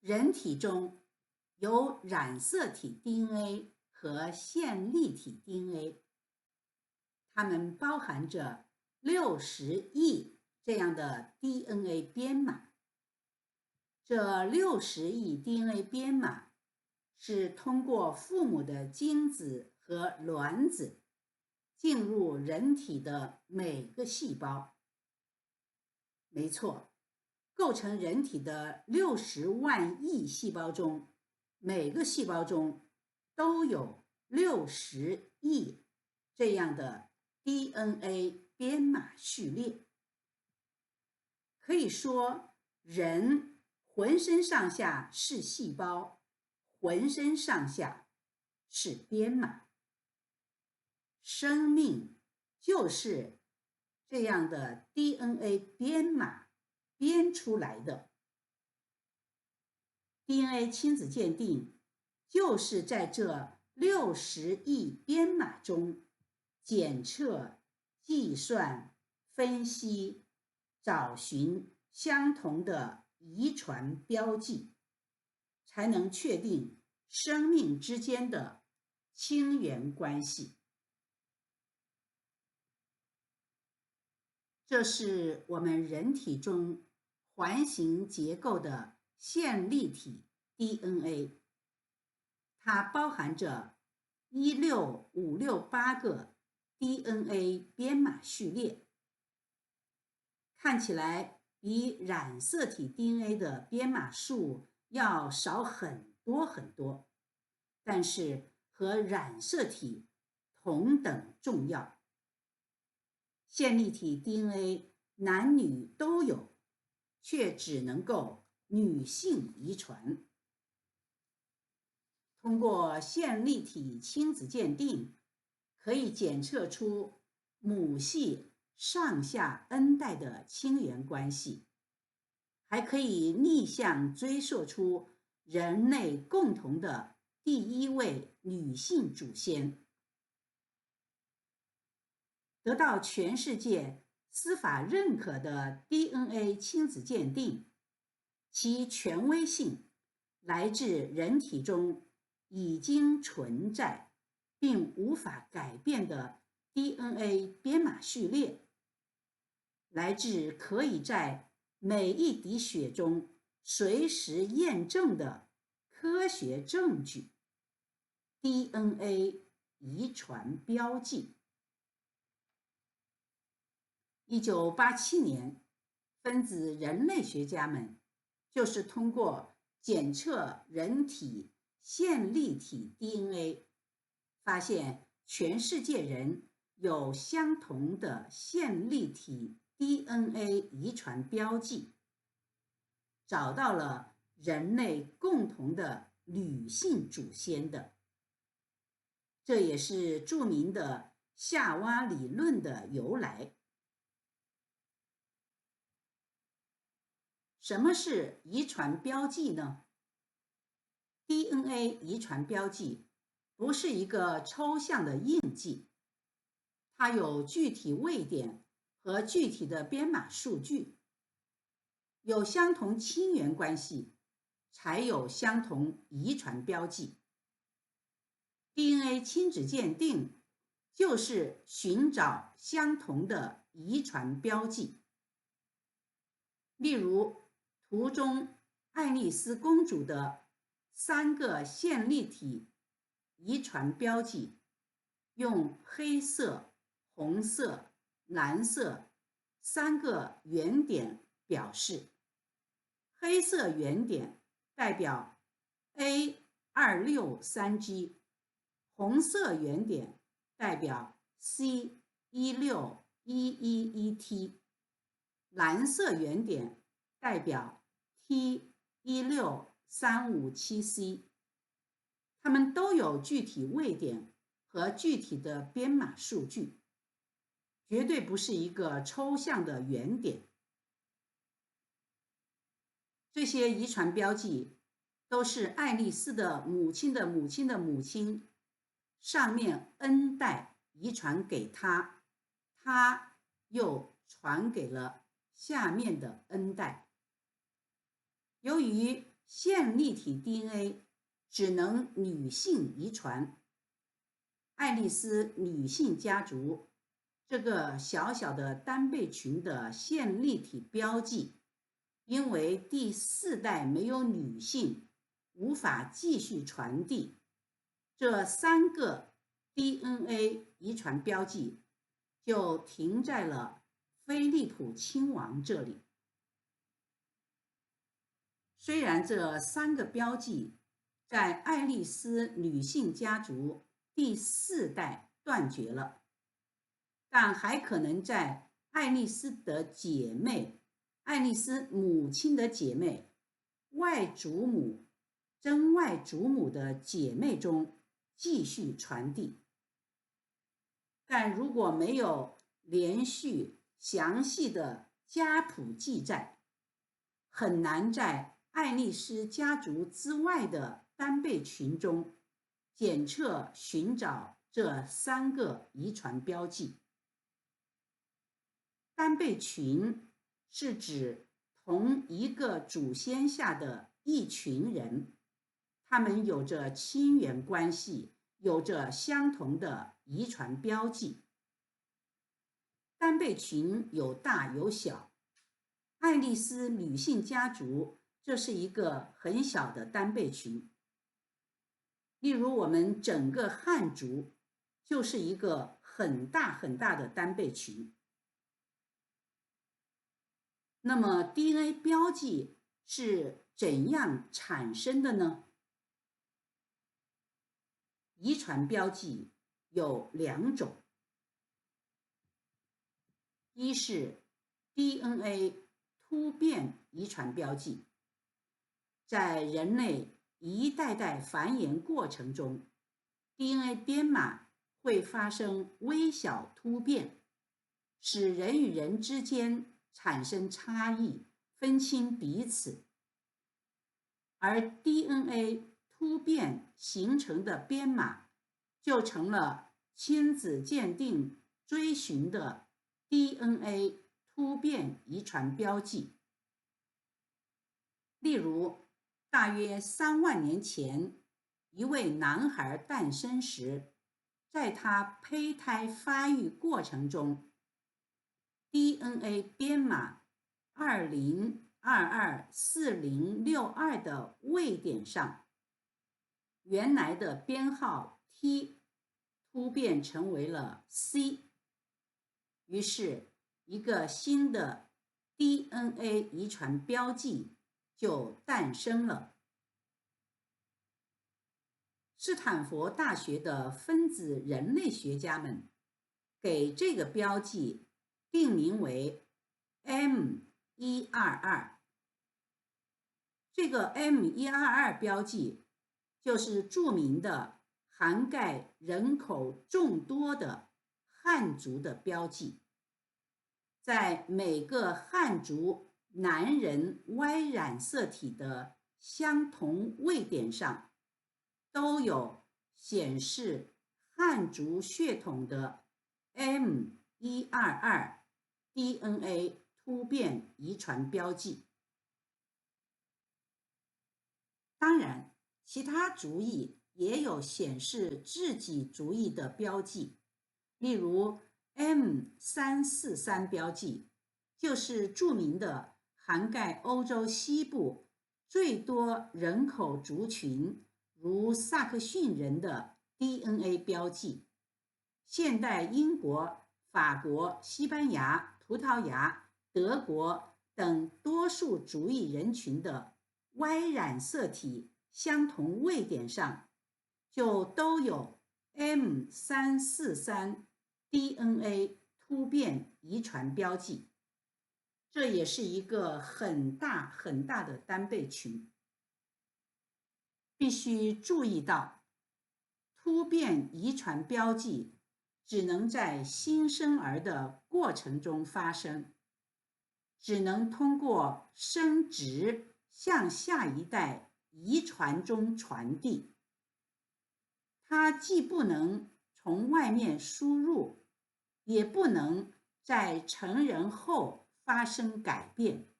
人体中有染色体 DNA 和线粒体 DNA，它们包含着60亿这样的 DNA 编码。这60亿 DNA 编码是通过父母的精子和卵子进入人体的每个细胞。没错，构成人体的60万亿细胞中，每个细胞中都有60亿这样的 DNA 编码序列。可以说，人浑身上下是细胞，浑身上下是编码。生命就是这样的 DNA 编码编出来的。DNA 亲子鉴定就是在这60亿编码中检测、计算、分析、找寻相同的遗传标记，才能确定生命之间的亲缘关系。这是我们人体中环形结构的线粒体 DNA， 它包含着16568个 DNA 编码序列，看起来比染色体 DNA 的编码数要少很多很多，但是和染色体同等重要。线粒体 DNA 男女都有，却只能够女性遗传。通过线粒体亲子鉴定，可以检测出母系上下 N 代的亲缘关系，还可以逆向追溯出人类共同的第一位女性祖先。得到全世界司法认可的 DNA 亲子鉴定，其权威性来自人体中已经存在并无法改变的 DNA 编码序列，来自可以在每一滴血中随时验证的科学证据 DNA 遗传标记。1987年，分子人类学家们就是通过检测人体线粒体 DNA， 发现全世界人有相同的线粒体 DNA 遗传标记，找到了人类共同的女性祖先的。这也是著名的夏娃理论的由来。什么是遗传标记呢？ DNA 遗传标记不是一个抽象的印记，它有具体位点和具体的编码数据，有相同亲缘关系，才有相同遗传标记。DNA 亲子鉴定就是寻找相同的遗传标记。例如，图中爱丽丝公主的3个线粒体遗传标记，用黑色、红色、蓝色3个圆点表示。黑色圆点代表 A263G， 红色圆点代表 C16111T， 蓝色圆点代表 T16357C， 它们都有具体位点和具体的编码数据，绝对不是一个抽象的圆点。这些遗传标记都是爱丽丝的母亲的母亲的母亲上面 N 代遗传给她，她又传给了下面的 N 代。由于线粒体 DNA 只能女性遗传。爱丽丝女性家族这个小小的单倍群的线粒体标记，因为第4代没有女性，无法继续传递。这3个 DNA 遗传标记就停在了菲利普亲王这里。虽然这3个标记在爱丽丝女性家族第4代断绝了，但还可能在爱丽丝的姐妹、爱丽丝母亲的姐妹、外祖母、曾外祖母的姐妹中继续传递。但如果没有连续详细的家谱记载，很难在爱丽丝家族之外的单倍群中检测寻找这3个遗传标记。单倍群是指同一个祖先下的一群人，他们有着亲缘关系，有着相同的遗传标记。单倍群有大有小，爱丽丝女性家族这是一个很小的单倍群。例如我们整个汉族就是一个很大很大的单倍群。那么 DNA 标记是怎样产生的呢？遗传标记有2种，一是 DNA 突变遗传标记，在人类一代代繁衍过程中， DNA 编码会发生微小突变，使人与人之间产生差异，分清彼此。而 DNA 突变形成的编码就成了亲子鉴定追寻的 DNA 突变遗传标记。例如，大约3万年前，一位男孩诞生时，在他胚胎发育过程中， DNA 编码20224062的位点上，原来的编号 T 突变成为了 C， 于是一个新的 DNA 遗传标记就诞生了。斯坦福大学的分子人类学家们给这个标记定名为 M122。这个 M122 标记就是著名的涵盖人口众多的汉族的标记。在每个汉族男人 Y 染色体的相同位点上，都有显示汉族血统的 M122 DNA 突变遗传标记。当然，其他族裔也有显示自己族裔的标记，例如 M343 标记，就是著名的涵盖欧洲西部最多人口族群，如萨克逊人的 DNA 标记。现代英国、法国、西班牙、葡萄牙、德国等多数族裔人群的 Y 染色体相同位点上，就都有 M343 DNA 突变遗传标记。这也是一个很大很大的单倍群。必须注意到，突变遗传标记只能在新生儿的过程中发生，只能通过生殖向下一代遗传中传递。它既不能从外面输入，也不能在成人后发生改变。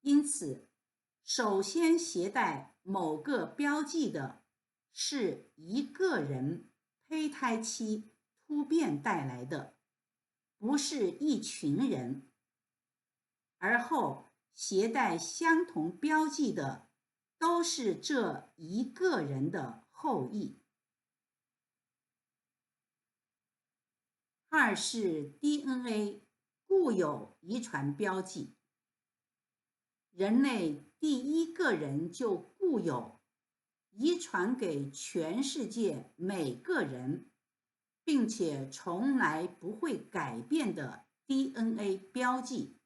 因此，首先携带某个标记的是一个人胚胎期突变带来的，不是一群人，而后携带相同标记的都是这一个人的后裔。二是 DNA 固有遗传标记，人类第一个人就固有遗传给全世界每个人，并且从来不会改变的 DNA 标记，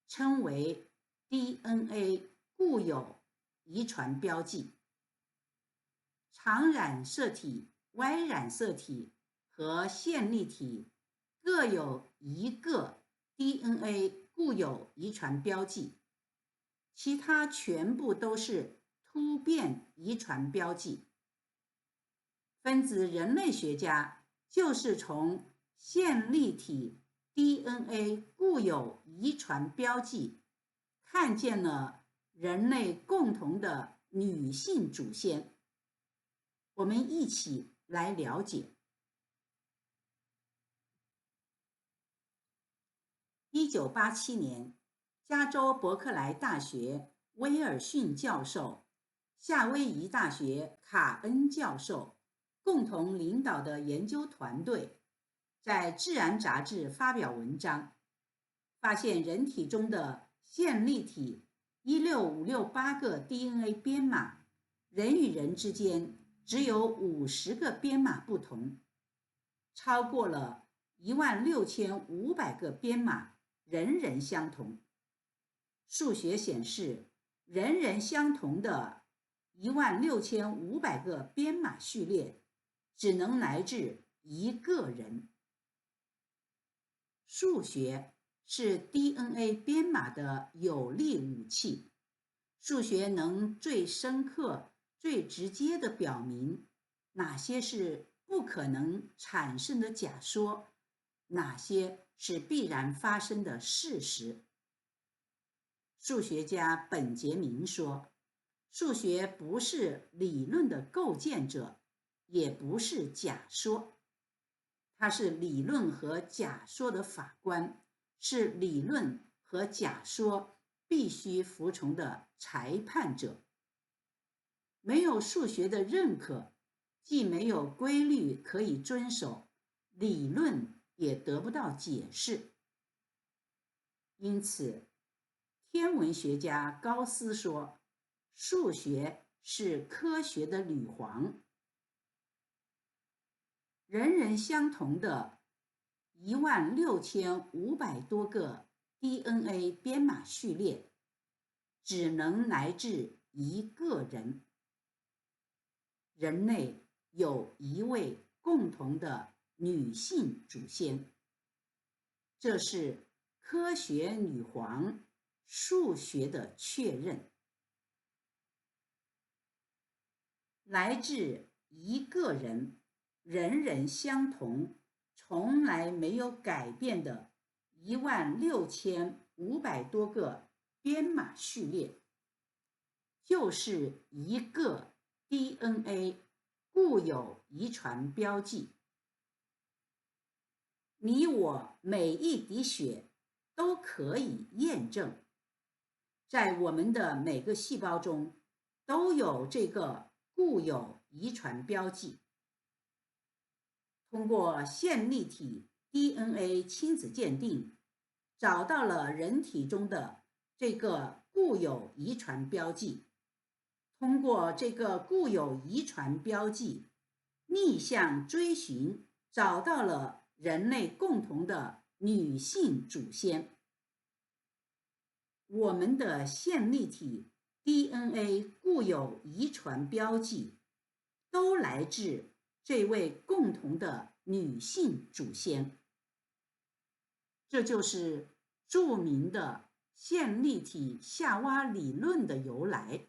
称为 DNA 固有遗传标记。常染色体、Y 染色体和线粒体各有一个 DNA 固有遗传标记，其他全部都是突变遗传标记。分子人类学家就是从线粒体 DNA 固有遗传标记看见了人类共同的女性祖先。我们一起来了解。1987年，加州伯克莱大学威尔逊教授、夏威夷大学卡恩教授共同领导的研究团队在《自然》杂志发表文章，发现人体中的线粒体16568个 DNA 编码，人与人之间只有50个编码不同，超过了16500个编码人人相同。数学显示，人人相同的16500个编码序列只能来自一个人。数学是 DNA 编码的有力武器，数学能最深刻、最直接地表明哪些是不可能产生的假说，哪些是必然发生的事实。数学家本杰明说，数学不是理论的构建者，也不是假说，它是理论和假说的法官，是理论和假说必须服从的裁判者。没有数学的认可，既没有规律可以遵守，理论也得不到解释。因此，天文学家高斯说，数学是科学的女皇。人人相同的16500多个 DNA 编码序列，只能来自一个人。人类有一位共同的女性祖先，这是科学女皇数学的确认。来自一个人，人人相同，从来没有改变的16500多个编码序列，就是一个 DNA 固有遗传标记。你我每一滴血都可以验证，在我们的每个细胞中都有这个固有遗传标记。通过线粒体 DNA 亲子鉴定，找到了人体中的这个固有遗传标记。通过这个固有遗传标记，逆向追寻，找到了人类共同的女性祖先。我们的线粒体 DNA 固有遗传标记都来自这位共同的女性祖先。这就是著名的线粒体夏娃理论的由来。